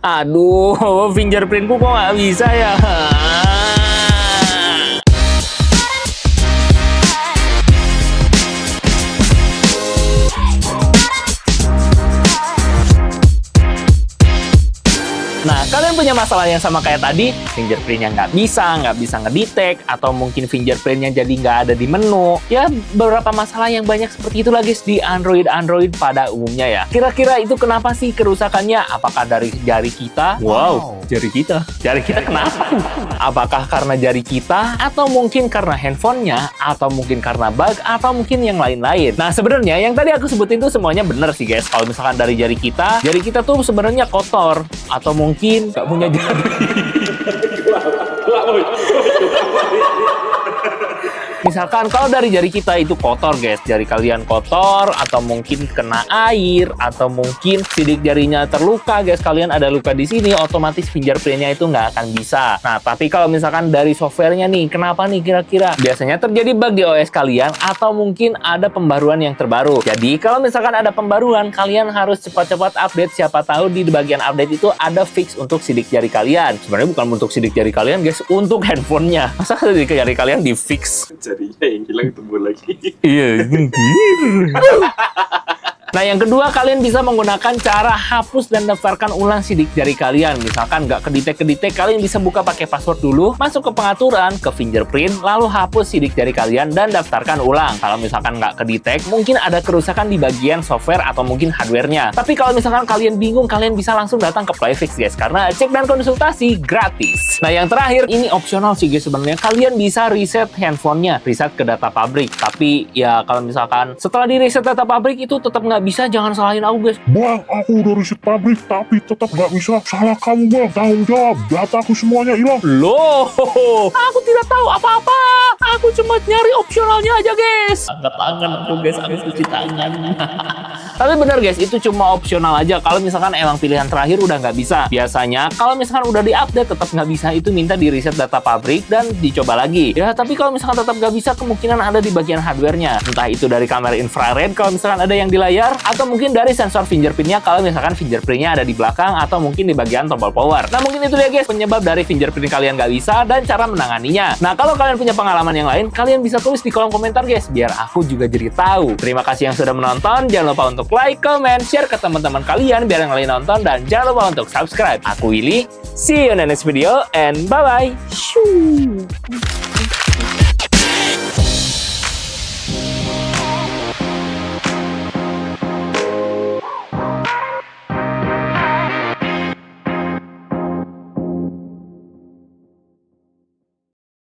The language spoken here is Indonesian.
Aduh, fingerprintku kok nggak bisa ya? Nah, kalian punya masalah yang sama kayak tadi, fingerprintnya nggak bisa ngedetect, atau mungkin fingerprintnya jadi nggak ada di menu. Ya, beberapa masalah yang banyak seperti itu guys di Android pada umumnya ya. Kira-kira itu kenapa sih kerusakannya? Apakah dari jari kita? Wow, jari kita. Jari kita kenapa? Apakah karena jari kita? Atau mungkin karena handphonenya? Atau mungkin karena bug? Atau mungkin yang lain-lain? Nah, sebenarnya yang tadi aku sebutin itu semuanya bener sih guys. Kalau misalkan dari jari kita tuh sebenarnya kotor. Atau mungkin nggak punya jari. Misalkan kalau dari jari kita itu kotor guys, jari kalian kotor, atau mungkin kena air, atau mungkin sidik jarinya terluka guys, kalian ada luka di sini, otomatis fingerprintnya itu nggak akan bisa. Nah, tapi kalau misalkan dari softwarenya nih, kenapa nih kira-kira? Biasanya terjadi bug di OS kalian, atau mungkin ada pembaruan yang terbaru. Jadi, kalau misalkan ada pembaruan, kalian harus cepat-cepat update, siapa tahu di bagian update itu ada fix untuk sidik jari kalian. Sebenarnya bukan untuk sidik jari kalian guys, untuk handphonenya. Masa sidik jari kalian di fix? Jarinya yang hilang tumbuh lagi. Iya. Nah, yang kedua, kalian bisa menggunakan cara hapus dan daftarkan ulang sidik jari kalian. Misalkan nggak kedetek, kalian bisa buka pakai password dulu, masuk ke pengaturan, ke fingerprint, lalu hapus sidik jari kalian dan daftarkan ulang. Kalau misalkan nggak kedetek, mungkin ada kerusakan di bagian software atau mungkin hardware-nya. Tapi kalau misalkan kalian bingung, kalian bisa langsung datang ke Playfix guys, karena cek dan konsultasi gratis. Nah, yang terakhir, ini opsional sih guys sebenarnya. Kalian bisa reset handphonenya, reset ke data pabrik. Tapi ya kalau misalkan setelah di reset data pabrik itu tetap nggak bisa, jangan salahin aku guys. Bang, aku udah reset pabrik tapi tetap nggak bisa. Salah kamu bang, tanggung jawab. Dataku semuanya hilang. Loh, aku tidak tahu apa-apa. Aku cuma nyari opsionalnya aja guys. Angkat tangan aku guys, aku cuci tangan. Tapi bener guys, itu cuma opsional aja. Kalau misalkan emang pilihan terakhir udah nggak bisa. Biasanya kalau misalkan udah diupdate tetap nggak bisa, itu minta di reset data pabrik dan dicoba lagi. Ya, tapi kalau misalkan tetap nggak bisa, kemungkinan ada di bagian hardware-nya. Entah itu dari kamera infrared kalau misalkan ada yang di layar, atau mungkin dari sensor fingerprintnya kalau misalkan fingerprintnya ada di belakang, atau mungkin di bagian tombol power. Nah, mungkin itu dia guys penyebab dari fingerprint kalian nggak bisa dan cara menanganinya. Nah, kalau kalian punya pengalaman yang lain, kalian bisa tulis di kolom komentar guys, biar aku juga jadi tahu. Terima kasih yang sudah menonton. Jangan lupa untuk like, comment, share ke teman-teman kalian biar yang lain nonton, dan jangan lupa untuk subscribe. Aku Willy, see you in the next video and bye-bye.